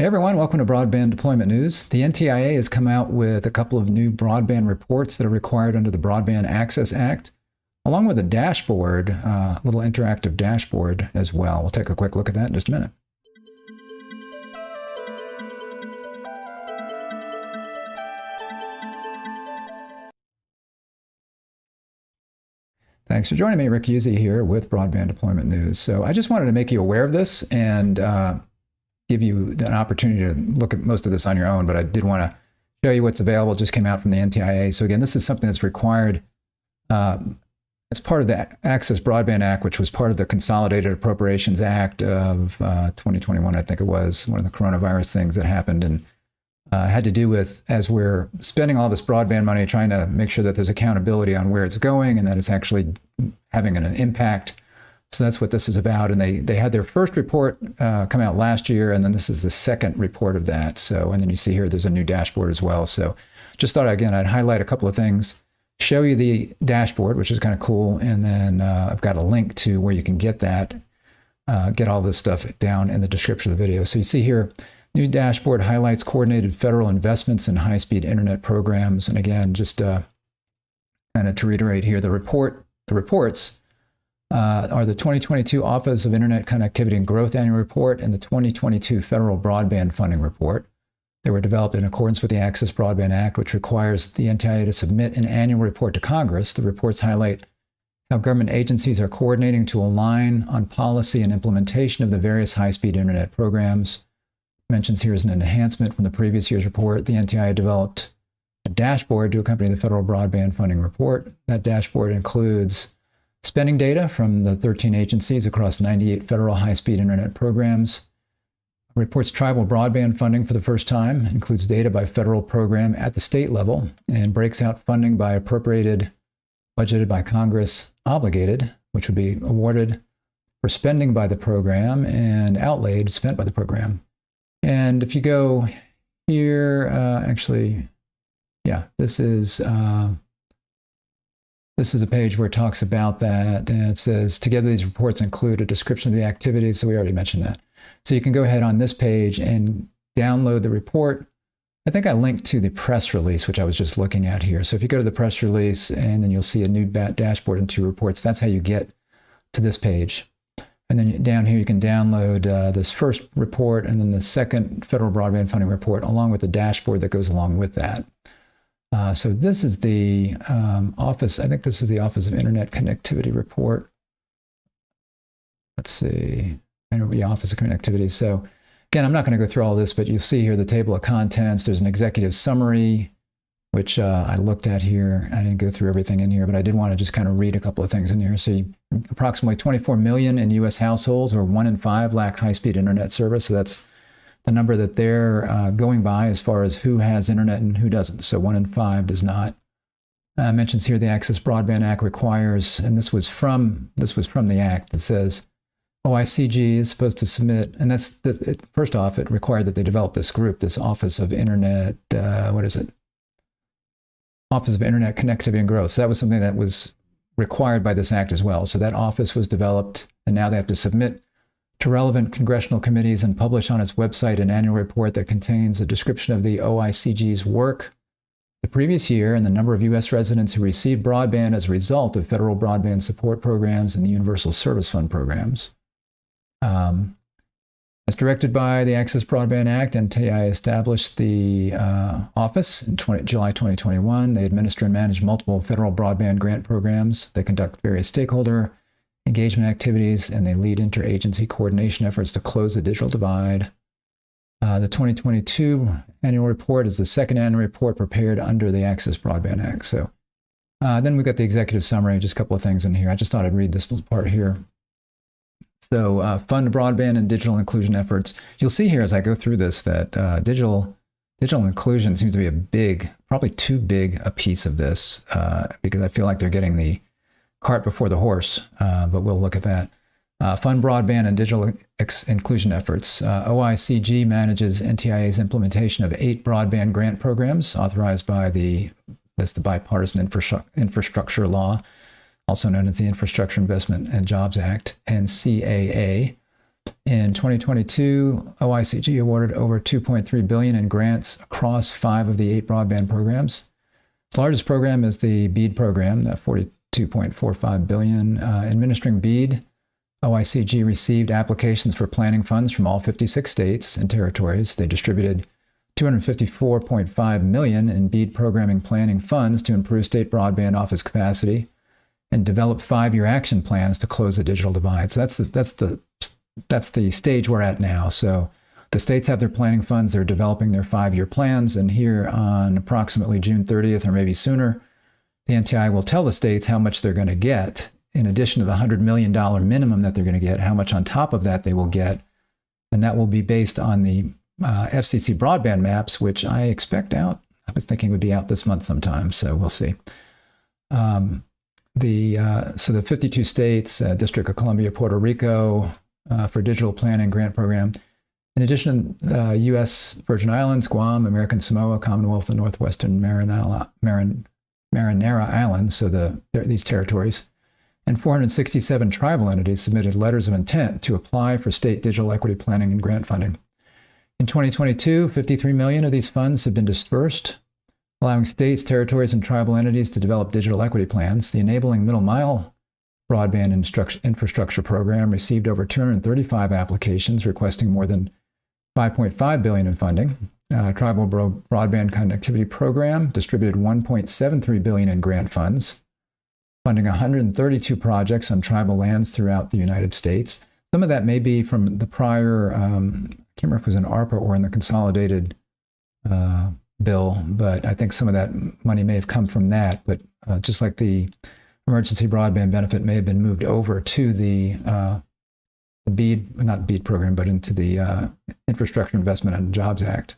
Hey everyone, welcome to Broadband Deployment News. The NTIA has come out with a couple of new broadband reports that are required under the Broadband Access Act, along with a dashboard, a little interactive dashboard as well. We'll take a quick look at that in just a minute. Thanks for joining me. Rick Uzzi here with Broadband Deployment News. So I just wanted to make you aware of this and give you an opportunity to look at most of this on your own, but I did want to show you what's available. It just came out from the NTIA. So again, this is something that's required as part of the ACCESS Broadband Act, which was part of the Consolidated Appropriations Act of 2021, I think it was, one of the coronavirus things that happened, and had to do with, as we're spending all this broadband money, trying to make sure that there's accountability on where it's going and that it's actually having an impact. So that's what this is about. And they had their first report come out last year, and then this is the second report of that. So, and then you see here, there's a new dashboard as well. So just thought, again, I'd highlight a couple of things, show you the dashboard, which is kind of cool. And then I've got a link to where you can get that, get all this stuff down in the description of the video. So you see here, new dashboard highlights coordinated federal investments in high-speed internet programs. And again, just kind of to reiterate here, the reports are the 2022 Office of Internet Connectivity and Growth Annual Report and the 2022 Federal Broadband Funding Report. They were developed in accordance with the ACCESS Broadband Act, which requires the NTIA to submit an annual report to Congress. The reports highlight how government agencies are coordinating to align on policy and implementation of the various high-speed internet programs. Mentions here as an enhancement from the previous year's report. The NTIA developed a dashboard to accompany the Federal Broadband Funding Report. That dashboard includes spending data from the 13 agencies across 98 federal high-speed internet programs. Reports tribal broadband funding for the first time, includes data by federal program at the state level, and breaks out funding by appropriated, budgeted by Congress, obligated, which would be awarded for spending by the program, and outlaid, spent by the program. And if you go here, actually, yeah, this is a page where it talks about that, and it says, together these reports include a description of the activities, so we already mentioned that. So you can go ahead on this page and download the report. I think I linked to the press release, which I was just looking at here. So if you go to the press release, and then you'll see a new dashboard and 2 reports, that's how you get to this page. And then down here, you can download this first report and then the second Federal Broadband Funding Report, along with the dashboard that goes along with that. So this is the Office, I think this is the Office of Internet Connectivity Report. Let's see, the Office of Connectivity. So again, I'm not going to go through all this, but you'll see here the table of contents. There's an executive summary, which I looked at here. I didn't go through everything in here, but I did want to just kind of read a couple of things in here. So approximately 24 million in U.S. households, or 1 in 5, lack high-speed internet service. So that's the number that they're going by as far as who has internet and who doesn't. So 1 in 5 does not. Mentions here the ACCESS Broadband Act requires, and this was from the Act that says OICG is supposed to submit, and first off, it required that they develop this group, this Office of Internet, Office of Internet Connectivity and Growth. So that was something that was required by this act as well. So that office was developed, and now they have to submit to relevant congressional committees and publish on its website an annual report that contains a description of the OICG's work the previous year and the number of U.S. residents who received broadband as a result of federal broadband support programs and the Universal Service Fund programs. As directed by the ACCESS Broadband Act, NTIA established the office in July 2021. They administer and manage multiple federal broadband grant programs. They conduct various stakeholder engagement activities, and they lead interagency coordination efforts to close the digital divide. The 2022 annual report is the second annual report prepared under the ACCESS Broadband Act. So then we've got the executive summary, just a couple of things in here. I just thought I'd read this part here. So fund broadband and digital inclusion efforts. You'll see here as I go through this that digital inclusion seems to be a big, probably too big a piece of this because I feel like they're getting the cart before the horse, but we'll look at that. Fund broadband and digital inclusion efforts. OICG manages NTIA's implementation of 8 broadband grant programs authorized by the Bipartisan Infrastructure Law, also known as the Infrastructure Investment and Jobs Act, NCAA. In 2022, OICG awarded over $2.3 billion in grants across 5 of the 8 broadband programs. The largest program is the BEAD program, that $42.45 billion. Administering BEAD, OICG received applications for planning funds from all 56 states and territories. They distributed $254.5 million in BEAD programming planning funds to improve state broadband office capacity and develop 5-year action plans to close the digital divide. So that's the stage we're at now. So the states have their planning funds, they're developing their 5-year plans, and here on approximately June 30th or maybe sooner, the NTIA will tell the states how much they're going to get, in addition to the $100 million minimum that they're going to get, how much on top of that they will get, and that will be based on the FCC broadband maps, which I expect out. I was thinking would be out this month sometime, so we'll see. So the 52 states, District of Columbia, Puerto Rico, for digital planning grant program. In addition, U.S. Virgin Islands, Guam, American Samoa, Commonwealth and Northwestern Marinara Islands, so these territories, and 467 tribal entities submitted letters of intent to apply for state digital equity planning and grant funding. In 2022, $53 million of these funds have been dispersed, allowing states, territories, and tribal entities to develop digital equity plans. The Enabling Middle Mile Broadband Infrastructure Program received over 235 applications requesting more than $5.5 billion in funding. Tribal Broadband Connectivity Program distributed $1.73 billion in grant funds, funding 132 projects on tribal lands throughout the United States. Some of that may be from the prior, I can't remember if it was in ARPA or in the Consolidated bill, but I think some of that money may have come from that. But just like the emergency broadband benefit may have been moved over to the BEAD, not BEAD program, but into the Infrastructure Investment and Jobs Act.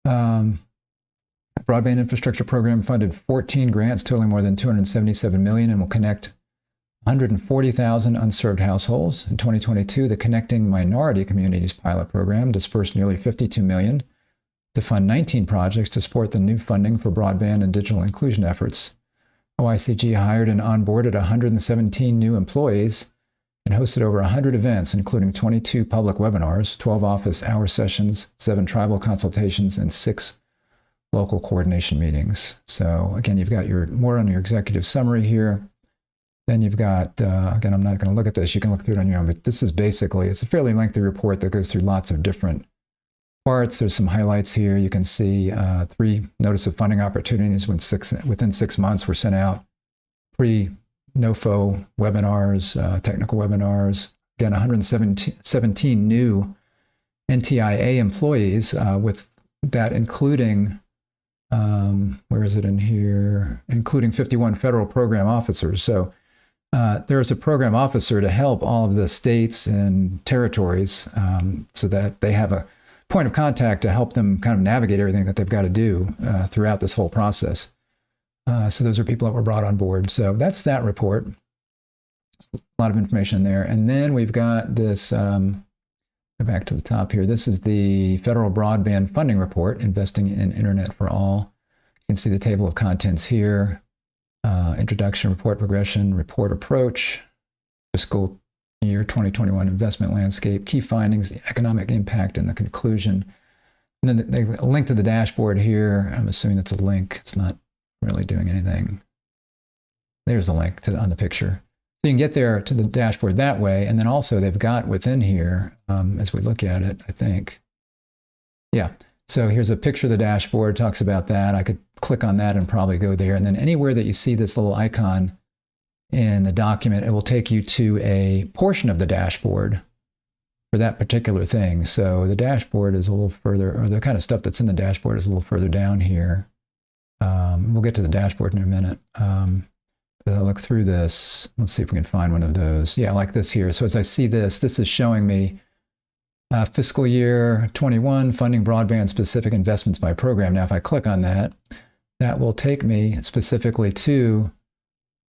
Broadband Infrastructure Program funded 14 grants totaling more than $277 million and will connect 140,000 unserved households. In 2022, the Connecting Minority Communities pilot program dispersed nearly $52 million to fund 19 projects to support the new funding for broadband and digital inclusion efforts. OICG hired and onboarded 117 new employees and hosted over 100 events, including 22 public webinars, 12 office hour sessions, 7 tribal consultations, and 6 local coordination meetings. So again, you've got more on your executive summary here. Then you've got, again, I'm not going to look at this. You can look through it on your own, but this is basically, it's a fairly lengthy report that goes through lots of different parts. There's some highlights here. You can see 3 notice of funding opportunities within 6 months were sent out. Pre-NOFO webinars, technical webinars. Again, 117 new NTIA employees with that including, where is it in here? Including 51 federal program officers. So there's a program officer to help all of the states and territories so that they have a point of contact to help them kind of navigate everything that they've got to do throughout this whole process. So those are people that were brought on board. So that's that report. A lot of information there. And then we've got this, go back to the top here. This is the Federal Broadband Funding Report, Investing in Internet for All. You can see the table of contents here. Introduction, report progression, report approach, fiscal year 2021 investment landscape, key findings, the economic impact, and the conclusion. And then they link to the dashboard here. I'm assuming that's a link. It's not really doing anything. There's a link on the picture. So you can get there to the dashboard that way. And then also they've got within here, as we look at it, I think, yeah. So here's a picture of the dashboard, talks about that. I could click on that and probably go there. And then anywhere that you see this little icon in the document, it will take you to a portion of the dashboard for that particular thing. So the dashboard is a little further, or the kind of stuff that's in the dashboard is a little further down here. We'll get to the dashboard in a minute. I'll look through this. Let's see if we can find one of those. Yeah, like this here. So as I see this, this is showing me fiscal year 21 funding broadband specific investments by program. Now, if I click on that, that will take me specifically to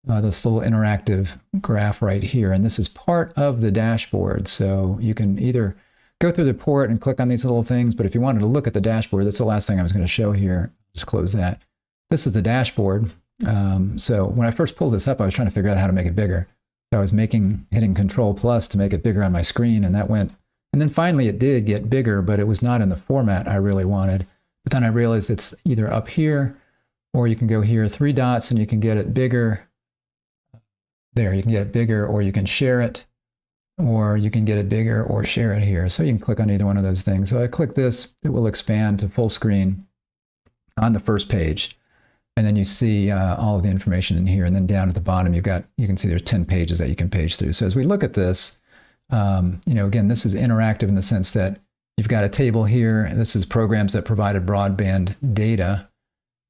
this little interactive graph right here. And this is part of the dashboard. So you can either go through the report and click on these little things, but if you wanted to look at the dashboard, that's the last thing I was going to show here. Just close that. This is the dashboard. So when I first pulled this up, I was trying to figure out how to make it bigger. So I was hitting Control Plus to make it bigger on my screen, and that went. And then finally it did get bigger, but it was not in the format I really wanted. But then I realized it's either up here, or you can go here, 3 dots, and you can get it bigger. There, you can get it bigger, or you can share it, or you can get it bigger or share it here. So you can click on either one of those things. So I click this, it will expand to full screen on the first page. And then you see all of the information in here. And then down at the bottom, you can see there's 10 pages that you can page through. So as we look at this, again, this is interactive in the sense that you've got a table here. This is programs that provided broadband data.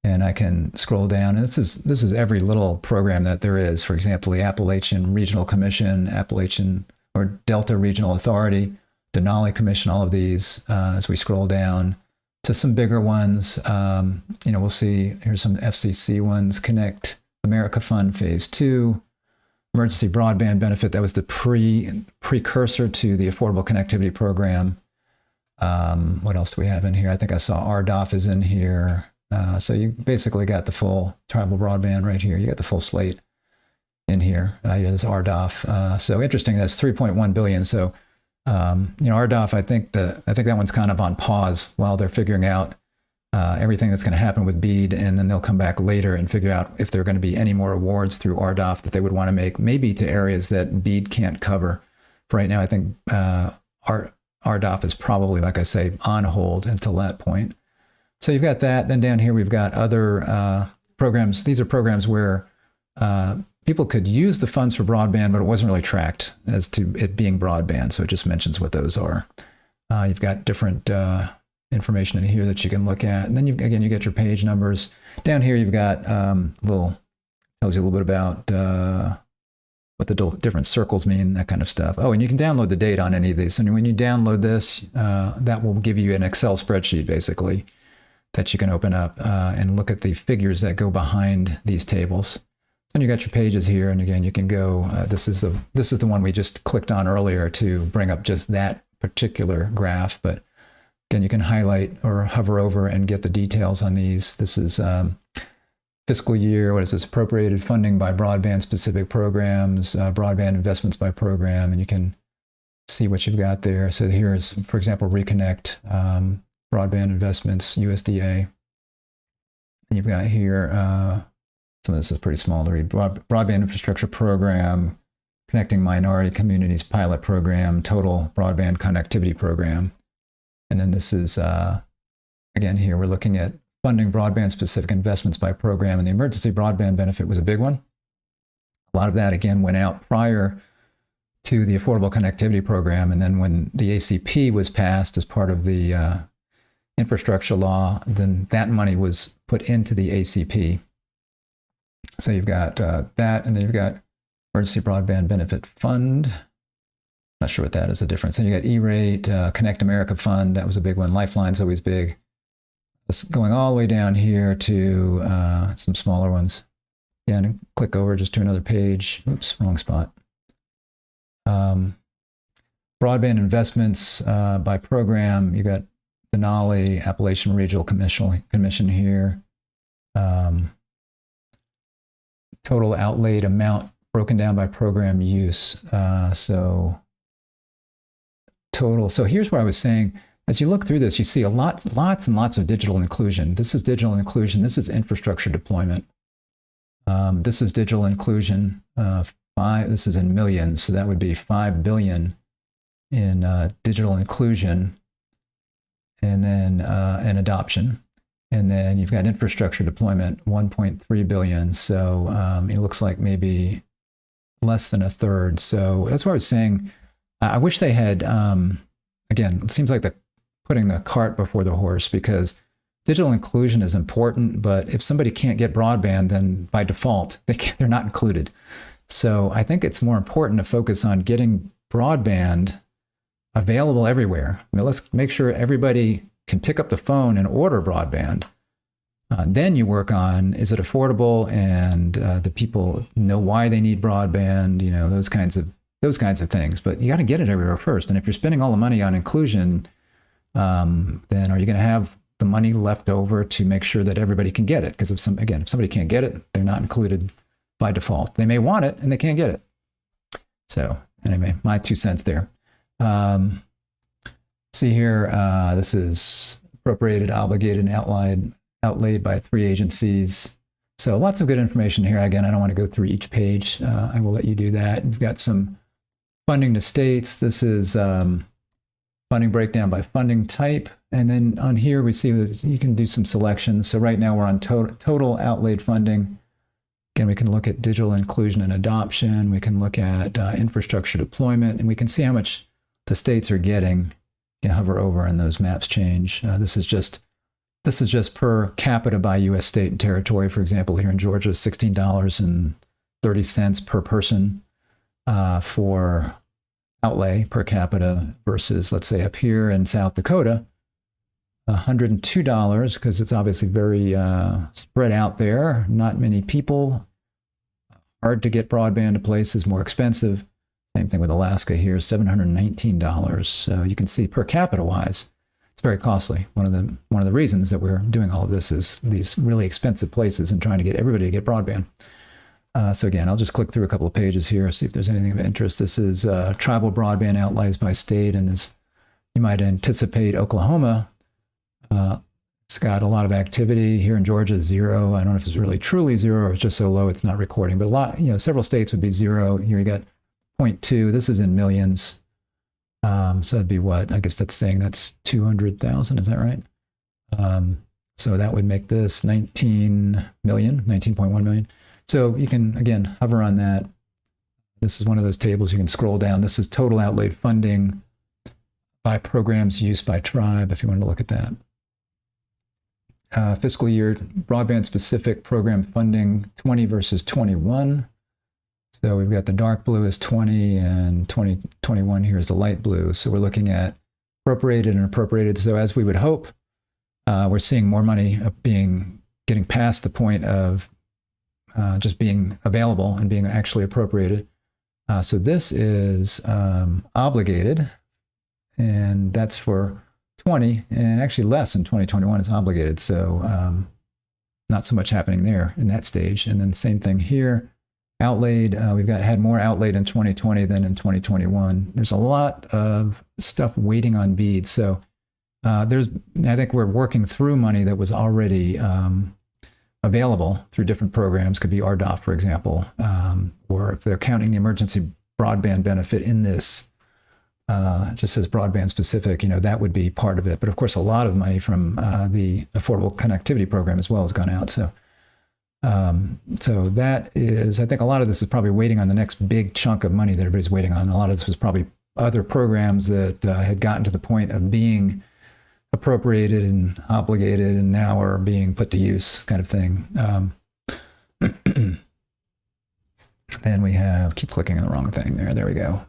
And I can scroll down, and this is every little program that there is. For example, the Appalachian Regional Commission, Appalachian or Delta Regional Authority, Denali Commission, all of these. As we scroll down to some bigger ones, we'll see here's some FCC ones: Connect America Fund Phase 2, Emergency Broadband Benefit. That was the precursor to the Affordable Connectivity Program. What else do we have in here? I think I saw RDOF is in here. So you basically got the full tribal broadband right here. You got the full slate in here. There's RDOF. So interesting. That's 3.1 billion. So RDOF. I think that one's kind of on pause while they're figuring out everything that's going to happen with BEAD, and then they'll come back later and figure out if there are going to be any more awards through RDOF that they would want to make, maybe to areas that BEAD can't cover. For right now, I think RDOF is probably, like I say, on hold until that point. So you've got that. Then down here, we've got other programs. These are programs where people could use the funds for broadband, but it wasn't really tracked as to it being broadband. So it just mentions what those are. You've got different information in here that you can look at. And then you get your page numbers. Down here, you've got tells you a little bit about what the different circles mean, that kind of stuff. Oh, and you can download the data on any of these. And when you download this, that will give you an Excel spreadsheet, basically, that you can open up and look at the figures that go behind these tables. And you got your pages here, and again, you can go. This is the one we just clicked on earlier to bring up just that particular graph. But again, you can highlight or hover over and get the details on these. This is fiscal year. What is this? Appropriated funding by broadband specific programs, broadband investments by program, and you can see what you've got there. So here's, for example, Reconnect. Broadband Investments, USDA. And you've got here, some of this is pretty small to read. Broadband Infrastructure Program, Connecting Minority Communities Pilot Program, Total Broadband Connectivity Program. And then this is, again, here we're looking at funding broadband-specific investments by program. And the Emergency Broadband Benefit was a big one. A lot of that, again, went out prior to the Affordable Connectivity Program. And then when the ACP was passed as part of the infrastructure law, then that money was put into the ACP. So you've got that, and then you've got Emergency Broadband Benefit Fund. Not sure what that is, the difference. Then you got E-Rate, Connect America Fund. That was a big one. Lifeline's always big. This going all the way down here to some smaller ones. Yeah, and click over just to another page. Oops, wrong spot. Broadband investments by program. You got Denali, Appalachian Regional Commission here. Total outlaid amount broken down by program use. So total. So here's what I was saying. As you look through this, you see lots and lots of digital inclusion. This is digital inclusion. This is infrastructure deployment. This is digital inclusion. This is in millions. So that would be 5 billion in digital inclusion. And then and adoption. And then you've got infrastructure deployment, 1.3 billion. So it looks like maybe less than a third. So that's what I was saying. I wish they had, again, it seems like they're putting the cart before the horse, because digital inclusion is important, but if somebody can't get broadband, then by default, they're not included. So I think it's more important to focus on getting broadband available everywhere. I mean, let's make sure everybody can pick up the phone and order broadband. Then you work on, is it affordable, and the people know why they need broadband, those kinds of things. But you got to get it everywhere first. And if you're spending all the money on inclusion, then are you going to have the money left over to make sure that everybody can get it? Because if somebody can't get it, they're not included by default. They may want it and they can't get it. So anyway, my 2 cents there. See here, this is appropriated, obligated, and outlaid by 3 agencies. So lots of good information here. Again, I don't want to go through each page. I will let you do that. You've got some funding to states. This is funding breakdown by funding type. And then on here, we see that you can do some selections. So right now we're on total outlaid funding. Again, we can look at digital inclusion and adoption. We can look at infrastructure deployment, and we can see how much the states are getting. You can hover over and those maps change. This is just per capita by U.S. state and territory. For example, here in Georgia, $16.30 per person for outlay per capita versus, let's say, up here in South Dakota, $102, because it's obviously very spread out there. Not many people. Hard to get broadband to places, more expensive. Same thing with Alaska here, $719. So you can see per capita wise, it's very costly. One of the reasons that we're doing all of this is these really expensive places and trying to get everybody to get broadband. So again, I'll just click through a couple of pages here, see if there's anything of interest. This is tribal broadband outlays by state, and as you might anticipate, Oklahoma, it's got a lot of activity. Here in Georgia, 0. I don't know if it's really truly 0 or it's just so low it's not recording, but a lot, several states would be 0. Here you got 0.2. This is in millions. So that'd be what? I guess that's saying that's 200,000. Is that right? So that would make this 19 million, 19.1 million. So you can, again, hover on that. This is one of those tables. You can scroll down. This is total outlaid funding by programs used by tribe, if you want to look at that. Fiscal year broadband specific program funding 20 versus 21. So we've got the dark blue is 20 and 2021 here is the light blue. So we're looking at appropriated and appropriated. So as we would hope, we're seeing more money getting past the point of just being available and being actually appropriated. So this is obligated, and that's for 20, and actually less in 2021 is obligated. So not so much happening there in that stage. And then same thing here, outlaid. We've had more outlaid in 2020 than in 2021. There's a lot of stuff waiting on beads. So I think we're working through money that was already available through different programs. Could be RDOF, for example, or if they're counting the emergency broadband benefit in this, just says broadband specific, that would be part of it. But of course, a lot of money from the Affordable Connectivity Program as well has gone out. So that is, I think a lot of this is probably waiting on the next big chunk of money that everybody's waiting on. A lot of this was probably other programs that had gotten to the point of being appropriated and obligated and now are being put to use, kind of thing. Then we have, keep clicking on the wrong thing there. There we go.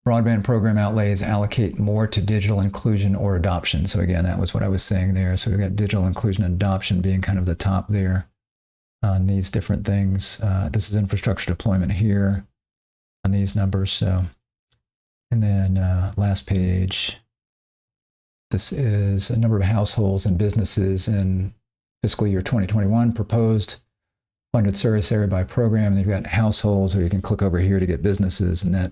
Broadband program outlays allocate more to digital inclusion or adoption. So again, that was what I was saying there. So we've got digital inclusion and adoption being kind of the top there on these different things. This is infrastructure deployment here on these numbers. So, and then last page, this is a number of households and businesses in fiscal year 2021 proposed funded service area by program. And you've got households, or you can click over here to get businesses, and that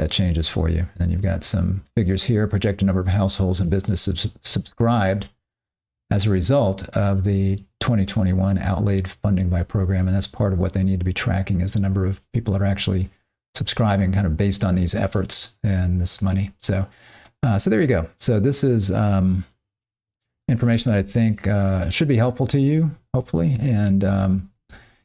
changes for you. And then you've got some figures here, projected number of households and businesses subscribed as a result of the 2021 outlaid funding by program. And that's part of what they need to be tracking, is the number of people that are actually subscribing, kind of based on these efforts and this money. So there you go. So this is information that I think should be helpful to you, hopefully. And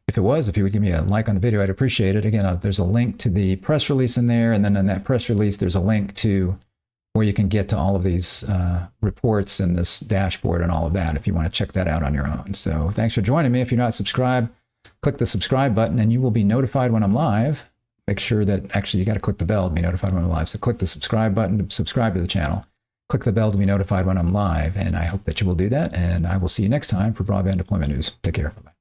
if you would give me a like on the video, I'd appreciate it. Again, there's a link to the press release in there. And then in that press release, there's a link to where you can get to all of these reports and this dashboard and all of that, if you want to check that out on your own. So thanks for joining me. If you're not subscribed, click the subscribe button and you will be notified when I'm live. Make sure that actually you got to click the bell to be notified when I'm live. So click the subscribe button to subscribe to the channel. Click the bell to be notified when I'm live. And I hope that you will do that. And I will see you next time for Broadband Deployment News. Take care. Bye-bye.